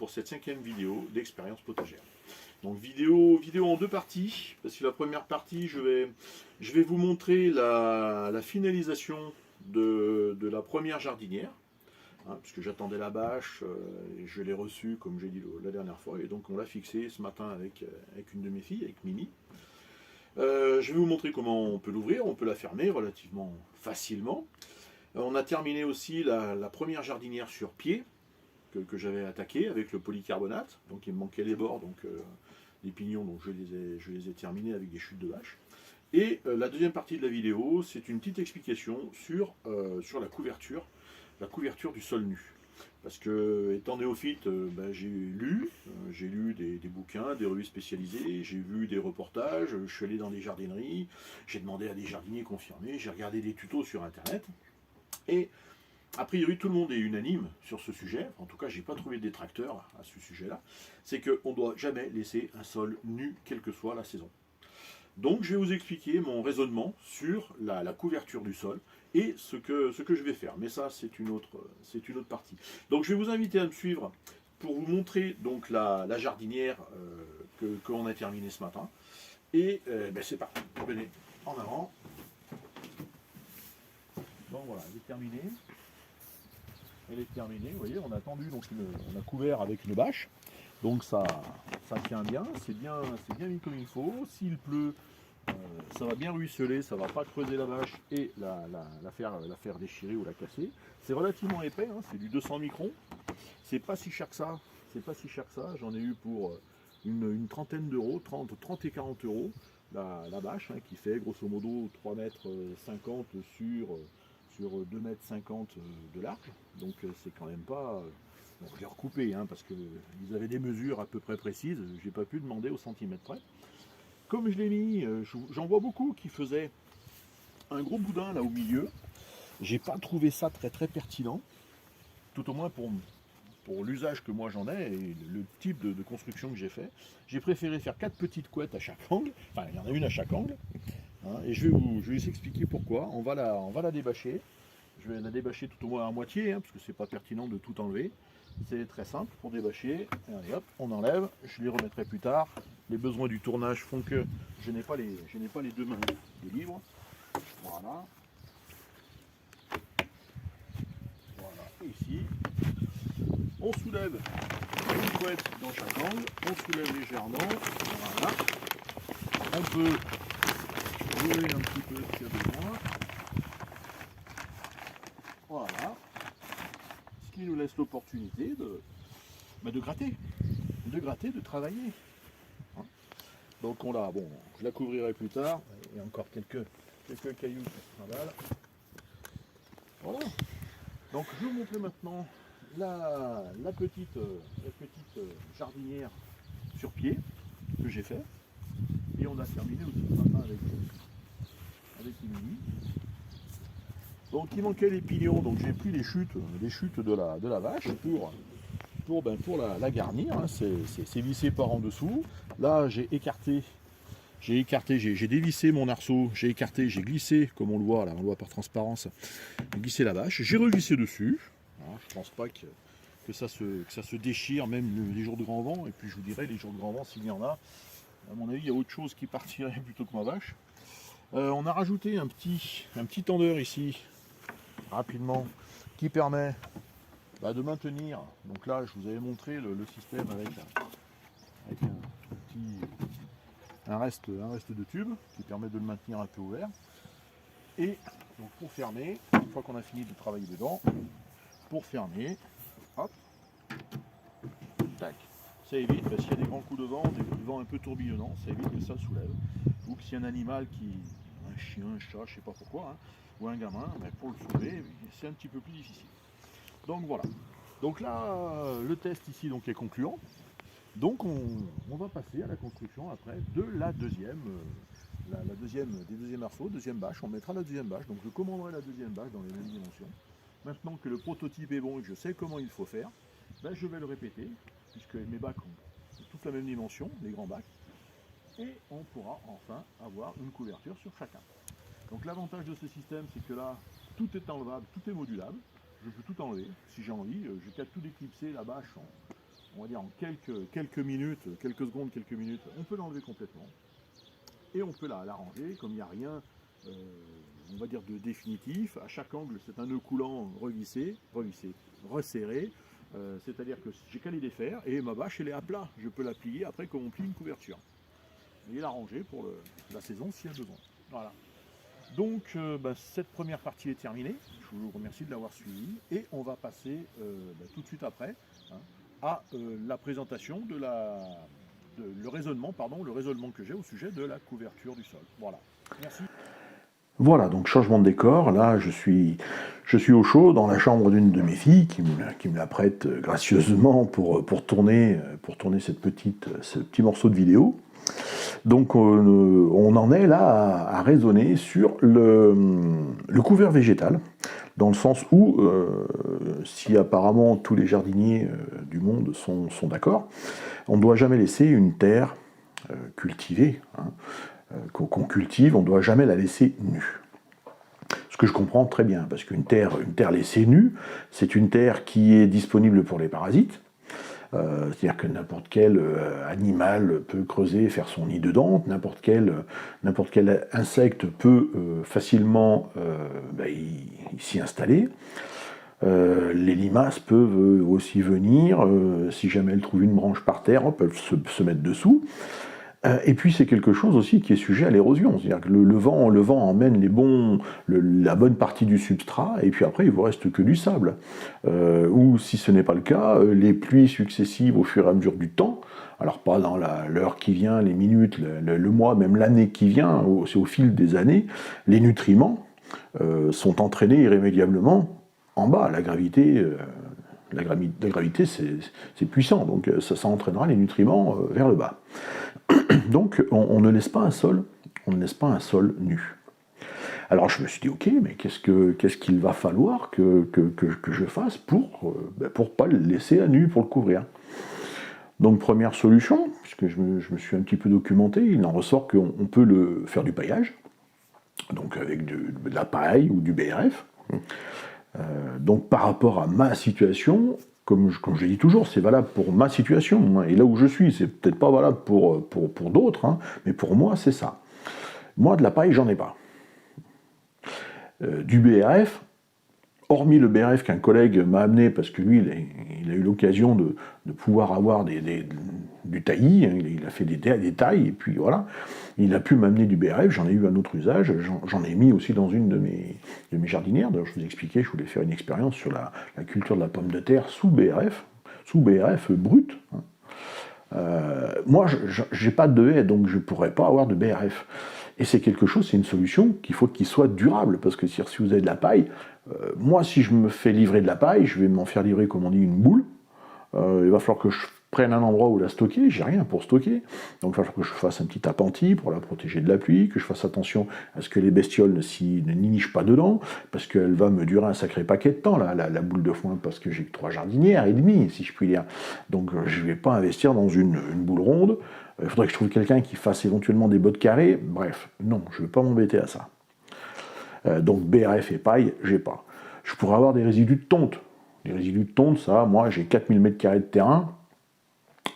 pour cette 5e vidéo d'expérience potagère. Donc vidéo en 2 parties, parce que la première partie, je vais vous montrer la finalisation de la première jardinière, hein, puisque j'attendais la bâche, et je l'ai reçue comme j'ai dit la dernière fois, et donc on l'a fixée ce matin avec une de mes filles, avec Mimi. Je vais vous montrer comment on peut l'ouvrir, on peut la fermer relativement facilement. On a terminé aussi la première jardinière sur pied que j'avais attaquée avec le polycarbonate. Donc il me manquait les bords, donc les pignons, donc je les ai terminés avec des chutes de vache. Et la deuxième partie de la vidéo, c'est une petite explication sur la couverture du sol nu. Parce que, étant néophyte, j'ai lu des bouquins, des revues spécialisées, j'ai vu des reportages, je suis allé dans des jardineries, j'ai demandé à des jardiniers confirmés, j'ai regardé des tutos sur internet, et a priori tout le monde est unanime sur ce sujet, en tout cas j'ai pas trouvé de détracteur à ce sujet-là, c'est qu'on ne doit jamais laisser un sol nu, quelle que soit la saison. Donc je vais vous expliquer mon raisonnement sur la couverture du sol et ce que je vais faire. Mais ça, c'est une autre partie. Donc je vais vous inviter à me suivre pour vous montrer donc la jardinière qu'on a terminée ce matin. Et c'est parti. Venez en avant. Donc voilà, elle est terminée. Elle est terminée. Vous voyez, on a tendu, donc on a couvert avec une bâche. Donc ça tient bien, c'est bien mis comme il faut. S'il pleut, ça va bien ruisseler, ça ne va pas creuser la bâche et la faire déchirer ou la casser. C'est relativement épais, hein, c'est du 200 microns. C'est pas si cher que ça. J'en ai eu pour une trentaine d'euros, 30 et 40 euros la bâche, hein, qui fait grosso modo 3,50 m sur 2,50 m de large. Donc c'est quand même pas. Donc je l'ai recoupé, hein, parce qu'ils avaient des mesures à peu près précises, j'ai pas pu demander au centimètre près. Comme je l'ai mis, j'en vois beaucoup qui faisaient un gros boudin là au milieu. J'ai pas trouvé ça très pertinent, tout au moins pour l'usage que moi j'en ai et le type de construction que j'ai fait. J'ai préféré faire 4 petites couettes à chaque angle, enfin il y en a une à chaque angle, hein, et je vais vous expliquer pourquoi. On va la débâcher. Je vais la débâcher tout au moins à moitié, hein, parce que c'est pas pertinent de tout enlever. C'est très simple pour débâcher. Et allez, hop, on enlève. Je les remettrai plus tard. Les besoins du tournage font que je n'ai pas les 2 mains de libre. Voilà. Voilà. Et ici, on soulève une couette dans chaque angle. On soulève légèrement. Voilà. On peut rouler un petit peu s'il y a besoin. Voilà. Ce qui nous laisse l'opportunité de gratter, de travailler. Hein, donc je la couvrirai plus tard. Il y a encore quelques cailloux qui se trimballent. Voilà. Donc je vais vous montrer maintenant la petite jardinière sur pied que j'ai fait. Et on a terminé aussi ce matin avec Émilie. Donc il manquait les pignons, donc j'ai pris les chutes de la vache pour la garnir, hein. C'est vissé par en dessous. Là j'ai dévissé mon arceau, j'ai écarté, j'ai glissé, comme on le voit là, on le voit par transparence, j'ai glissé la vache, j'ai revissé dessus. Alors, je pense pas que ça se déchire même les jours de grand vent, et puis je vous dirai les jours de grand vent s'il y en a. À mon avis il y a autre chose qui partirait plutôt que ma vache. On a rajouté un petit tendeur ici, rapidement, qui permet de maintenir. Donc là je vous avais montré le système avec un reste de tube qui permet de le maintenir un peu ouvert. Et donc pour fermer, une fois qu'on a fini de travailler dedans, pour fermer, hop, tac, ça évite, s'il y a des grands coups de vent, des vents un peu tourbillonnants, ça évite que ça soulève. Ou que s'il y a un animal un chien, un chat, je sais pas pourquoi, hein, ou un gamin, pour le soulever, c'est un petit peu plus difficile. Donc voilà. Donc là, le test ici donc, est concluant. Donc on va passer à la construction après de la deuxième, des deuxièmes arceaux, deuxième bâche. On mettra la deuxième bâche. Donc je commanderai la deuxième bâche dans les mêmes dimensions. Maintenant que le prototype est bon et que je sais comment il faut faire, je vais le répéter, puisque mes bacs ont toute la même dimension, les grands bacs. Et on pourra enfin avoir une couverture sur chacun. Donc l'avantage de ce système, c'est que là, tout est enlevable, tout est modulable. Je peux tout enlever si j'ai envie. J'ai qu'à tout déclipser la bâche on va dire en quelques minutes, quelques secondes, quelques minutes, on peut l'enlever complètement. Et on peut la ranger, comme il n'y a rien, on va dire, de définitif. À chaque angle, c'est un nœud coulant revissé, resserré. C'est-à-dire que j'ai qu'à les défaire et ma bâche, elle est à plat. Je peux la plier après comme on plie une couverture. Et la ranger pour la saison s'il y a besoin. Voilà. Donc, cette première partie est terminée. Je vous remercie de l'avoir suivi. Et on va passer tout de suite après à la présentation le raisonnement que j'ai au sujet de la couverture du sol. Voilà. Merci. Voilà, donc changement de décor. Là, je suis au chaud dans la chambre d'une de mes filles qui me la prête gracieusement pour tourner ce petit morceau de vidéo. Donc on en est là à raisonner sur le couvert végétal, dans le sens où, si apparemment tous les jardiniers du monde sont d'accord, on ne doit jamais laisser une terre cultivée, qu'on cultive, on ne doit jamais la laisser nue. Ce que je comprends très bien, parce qu'une terre laissée nue, c'est une terre qui est disponible pour les parasites. C'est-à-dire que n'importe quel animal peut creuser, faire son nid dedans, n'importe quel insecte peut facilement s'y installer. Les limaces peuvent aussi venir, si jamais elles trouvent une branche par terre, peuvent se mettre dessous. Et puis c'est quelque chose aussi qui est sujet à l'érosion, c'est-à-dire que le vent emmène la bonne partie du substrat, et puis après il vous reste que du sable. Ou si ce n'est pas le cas, les pluies successives au fur et à mesure du temps, alors pas dans l'heure qui vient, les minutes, le mois, même l'année qui vient, c'est au fil des années, les nutriments sont entraînés irrémédiablement en bas. La gravité, c'est puissant, donc ça entraînera les nutriments vers le bas. Donc on ne laisse pas un sol nu. Alors je me suis dit, ok, mais qu'est-ce qu'il va falloir que je fasse pour pas le laisser à nu, pour le couvrir. Donc première solution, puisque je me suis un petit peu documenté, il en ressort qu'on peut faire du paillage, donc avec de la paille ou du BRF. Donc par rapport à ma situation, comme je dis toujours, c'est valable pour ma situation, et là où je suis, c'est peut-être pas valable pour d'autres, mais pour moi, c'est ça. Moi, de la paille, j'en ai pas. Du BRF, hormis le BRF qu'un collègue m'a amené, parce que lui, il a eu l'occasion de pouvoir avoir du taillis, il a fait des tailles, et puis voilà, il a pu m'amener du BRF, j'en ai eu un autre usage, j'en ai mis aussi dans une de mes jardinières. D'ailleurs, je vous expliquais, je voulais faire une expérience sur la culture de la pomme de terre sous BRF brut. Moi, j'ai pas de haie, donc je pourrais pas avoir de BRF. Et c'est une solution qu'il faut qu'il soit durable, parce que si vous avez de la paille, moi, si je me fais livrer de la paille, je vais m'en faire livrer, comme on dit, une boule. Il va falloir que je prenne un endroit où la stocker, j'ai rien pour stocker. Donc il va falloir que je fasse un petit appentis pour la protéger de la pluie, que je fasse attention à ce que les bestioles ne nichent pas dedans, parce qu'elle va me durer un sacré paquet de temps, la boule de foin, parce que j'ai que 3 jardinières et demie, si je puis dire. Donc je ne vais pas investir dans une boule ronde. Il faudrait que je trouve quelqu'un qui fasse éventuellement des bottes carrées. Bref, non, je ne vais pas m'embêter à ça. Donc BRF et paille, j'ai pas. Je pourrais avoir des résidus de tonte. Les résidus de tonte, ça, moi j'ai 4000 m² de terrain.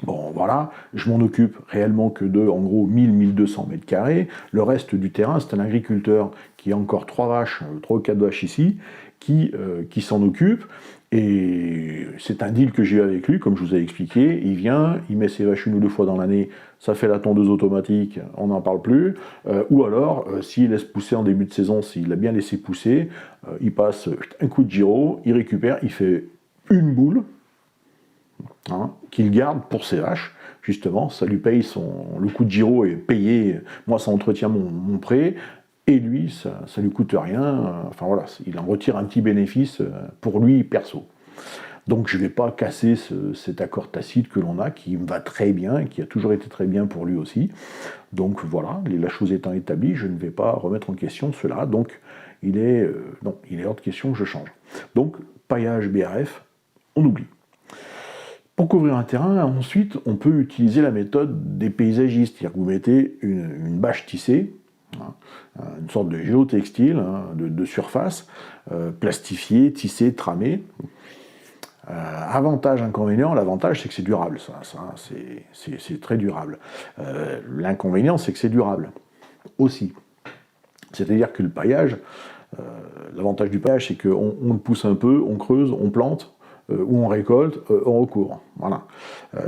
Bon, voilà, je m'en occupe réellement que de, en gros, 1000-1200 m². Le reste du terrain, c'est un agriculteur qui a encore 3 ou 4 vaches ici, qui s'en occupe. Et c'est un deal que j'ai eu avec lui, comme je vous ai expliqué. Il vient, il met ses vaches 1 ou 2 fois dans l'année, ça fait la tondeuse automatique, on n'en parle plus. Ou alors, s'il laisse pousser en début de saison, s'il a bien laissé pousser, il passe un coup de gyro, il récupère, il fait une boule, qu'il garde pour ses vaches. Justement, ça lui paye le coup de gyro est payé, moi ça entretient mon prêt. Et lui, ça lui coûte rien, enfin voilà, il en retire un petit bénéfice pour lui perso. Donc je ne vais pas casser cet accord tacite que l'on a, qui me va très bien, et qui a toujours été très bien pour lui aussi. Donc voilà, la chose étant établie, je ne vais pas remettre en question cela, donc il est hors de question que je change. Donc paillage BRF, on oublie. Pour couvrir un terrain, ensuite, on peut utiliser la méthode des paysagistes, c'est-à-dire que vous mettez une bâche tissée, une sorte de géotextile de surface, plastifiée, tissée, tramée, Avantage, inconvénient, l'avantage c'est que c'est durable, c'est très durable. L'inconvénient c'est que c'est durable aussi. C'est-à-dire que le paillage, l'avantage du paillage c'est qu'on le pousse un peu, on creuse, on plante, ou on récolte, on recourt. Voilà.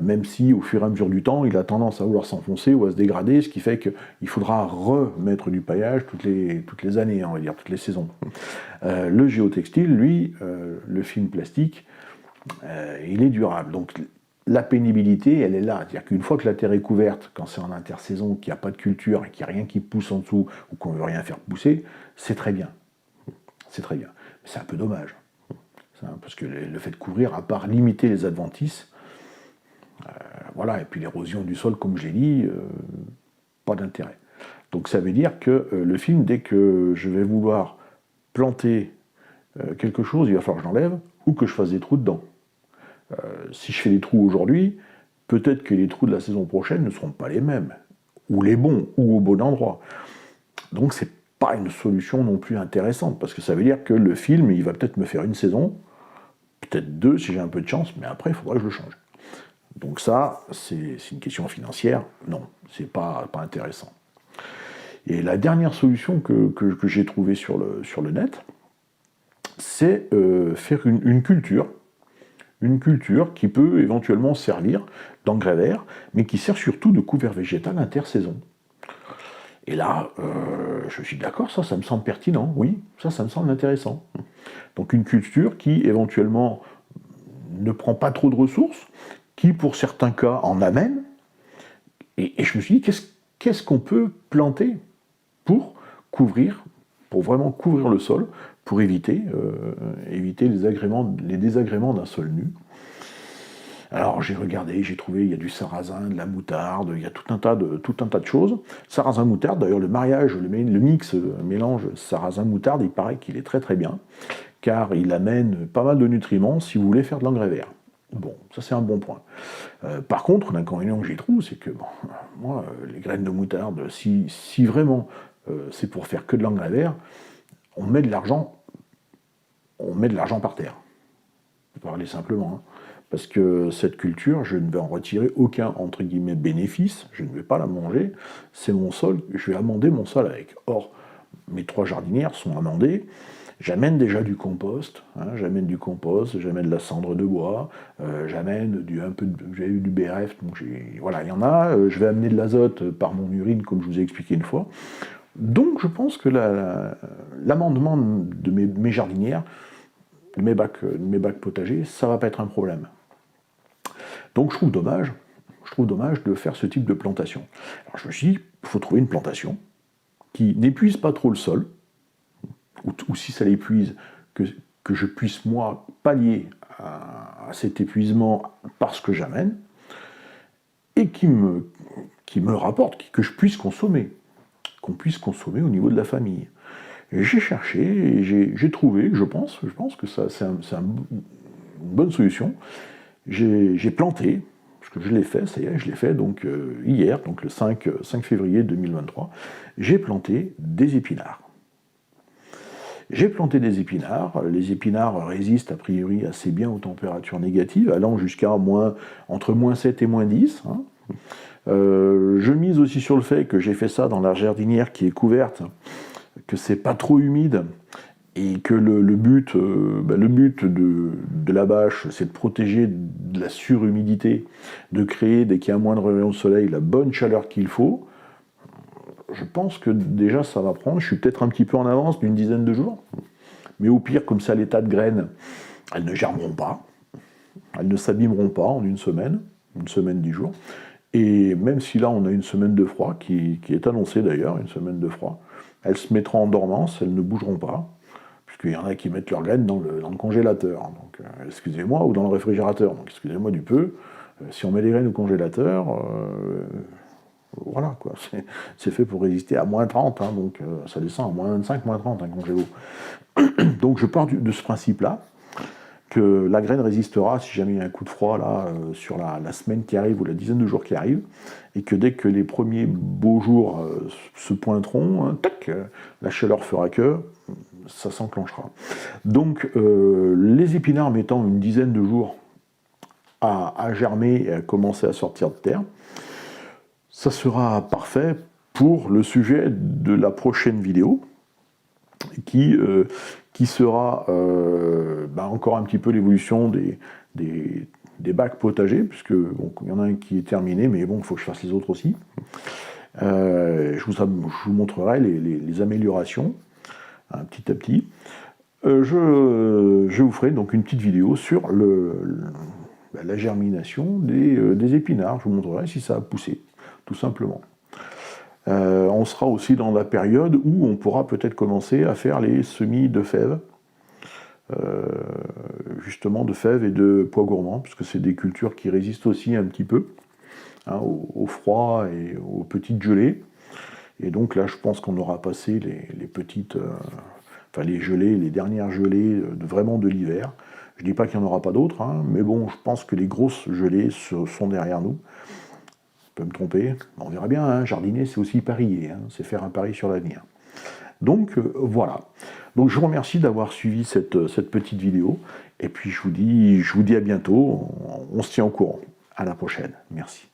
Même si au fur et à mesure du temps, il a tendance à vouloir s'enfoncer ou à se dégrader, ce qui fait qu'il faudra remettre du paillage toutes les années, on va dire, toutes les saisons. Le géotextile, lui, le film plastique, il est durable. Donc la pénibilité, elle est là. C'est-à-dire qu'une fois que la terre est couverte, quand c'est en intersaison, qu'il n'y a pas de culture et qu'il n'y a rien qui pousse en dessous ou qu'on ne veut rien faire pousser, c'est très bien. C'est très bien. Mais c'est un peu dommage. Parce que le fait de couvrir, à part limiter les adventices, voilà, et puis l'érosion du sol, comme je l'ai dit, pas d'intérêt. Donc ça veut dire que le film, dès que je vais vouloir planter quelque chose, il va falloir que je l'enlève ou que je fasse des trous dedans. Si je fais des trous aujourd'hui, peut-être que les trous de la saison prochaine ne seront pas les mêmes, ou les bons, ou au bon endroit. Donc c'est pas une solution non plus intéressante, parce que ça veut dire que le film, il va peut-être me faire une saison, peut-être deux si j'ai un peu de chance, mais après il faudra que je le change. Donc ça, c'est une question financière, non, c'est pas intéressant. Et la dernière solution que j'ai trouvée sur le net, c'est faire une culture qui peut éventuellement servir d'engrais vert, mais qui sert surtout de couvert végétal intersaison. Et là, je suis d'accord, ça me semble pertinent, oui, ça me semble intéressant. Donc une culture qui éventuellement ne prend pas trop de ressources, qui pour certains cas en amène, et je me suis dit, qu'est-ce qu'on peut planter pour vraiment couvrir le sol, pour éviter les désagréments d'un sol nu. Alors j'ai regardé, j'ai trouvé, il y a du sarrasin, de la moutarde, il y a tout un tas de choses. Sarrasin moutarde, d'ailleurs le mariage, le mix, mélange sarrasin-moutarde, il paraît qu'il est très très bien, car il amène pas mal de nutriments si vous voulez faire de l'engrais vert. Bon, ça c'est un bon point. Par contre, l'inconvénient que j'y trouve, c'est que moi, les graines de moutarde, si vraiment c'est pour faire que de l'engrais vert, on met de l'argent par terre. Pour parler simplement. Parce que cette culture, je ne vais en retirer aucun, entre guillemets, bénéfice, je ne vais pas la manger, c'est mon sol, je vais amender mon sol avec. Or, mes 3 jardinières sont amendées, j'amène déjà du compost, j'amène de la cendre de bois, j'amène j'ai eu du BRF, donc voilà, il y en a, je vais amener de l'azote par mon urine, comme je vous ai expliqué une fois. Donc je pense que l'amendement de mes jardinières, de mes bacs potagers, ça va pas être un problème. Donc je trouve dommage de faire ce type de plantation. Alors je me suis dit, il faut trouver une plantation qui n'épuise pas trop le sol, ou si ça l'épuise, que je puisse moi pallier à cet épuisement par ce que j'amène, et qui me rapporte, que je puisse consommer, qu'on puisse consommer au niveau de la famille. Et j'ai cherché, et j'ai trouvé, je pense que c'est une bonne solution. J'ai planté, parce que je l'ai fait, ça y est, je l'ai fait donc hier, donc le 5 février 2023, j'ai planté des épinards. J'ai planté des épinards, les épinards résistent a priori assez bien aux températures négatives, allant jusqu'à entre moins 7 et moins 10. Je mise aussi sur le fait que j'ai fait ça dans la jardinière qui est couverte, que c'est pas trop humide, et que le but de la bâche, c'est de protéger de la surhumidité, de créer, dès qu'il y a moins de rayons de soleil, la bonne chaleur qu'il faut. Je pense que déjà ça va prendre, je suis peut-être un petit peu en avance d'une dizaine de jours, mais au pire, comme ça l'état de graines, elles ne germeront pas, elles ne s'abîmeront pas en une semaine 10 jours, et même si là on a une semaine de froid, qui est annoncée d'ailleurs, une semaine de froid, elles se mettront en dormance, elles ne bougeront pas, puisqu'il y en a qui mettent leurs graines dans le congélateur, donc excusez-moi, ou dans le réfrigérateur, donc excusez-moi du peu, si on met les graines au congélateur, voilà quoi, c'est fait pour résister à moins 30, donc ça descend à moins 25, moins 30 un congélo. Donc je pars de ce principe-là, que la graine résistera si jamais il y a un coup de froid là, sur la semaine qui arrive ou la dizaine de jours qui arrivent, et que dès que les premiers beaux jours se pointeront, hein, tac, la chaleur fera que ça s'enclenchera. Donc les épinards mettant une dizaine de jours à germer et à commencer à sortir de terre, ça sera parfait pour le sujet de la prochaine vidéo, qui sera encore un petit peu l'évolution des bacs potagers, puisque bon, il y en a un qui est terminé, mais bon, il faut que je fasse les autres aussi. Je vous montrerai les améliorations, hein, petit à petit. Je vous ferai donc une petite vidéo sur la germination des épinards. Je vous montrerai si ça a poussé, tout simplement. On sera aussi dans la période où on pourra peut-être commencer à faire les semis de fèves, justement de fèves et de pois gourmands, puisque c'est des cultures qui résistent aussi un petit peu, hein, au froid et aux petites gelées. Et donc là, je pense qu'on aura passé les petites, les gelées, les dernières gelées vraiment de l'hiver. Je ne dis pas qu'il n'y en aura pas d'autres, hein, mais bon, je pense que les grosses gelées sont derrière nous. Je peux me tromper, on verra bien, hein. Jardiner c'est aussi parier, hein. C'est faire un pari sur l'avenir. Donc voilà, donc je vous remercie d'avoir suivi cette petite vidéo, et puis je vous dis à bientôt, on se tient au courant, à la prochaine, merci.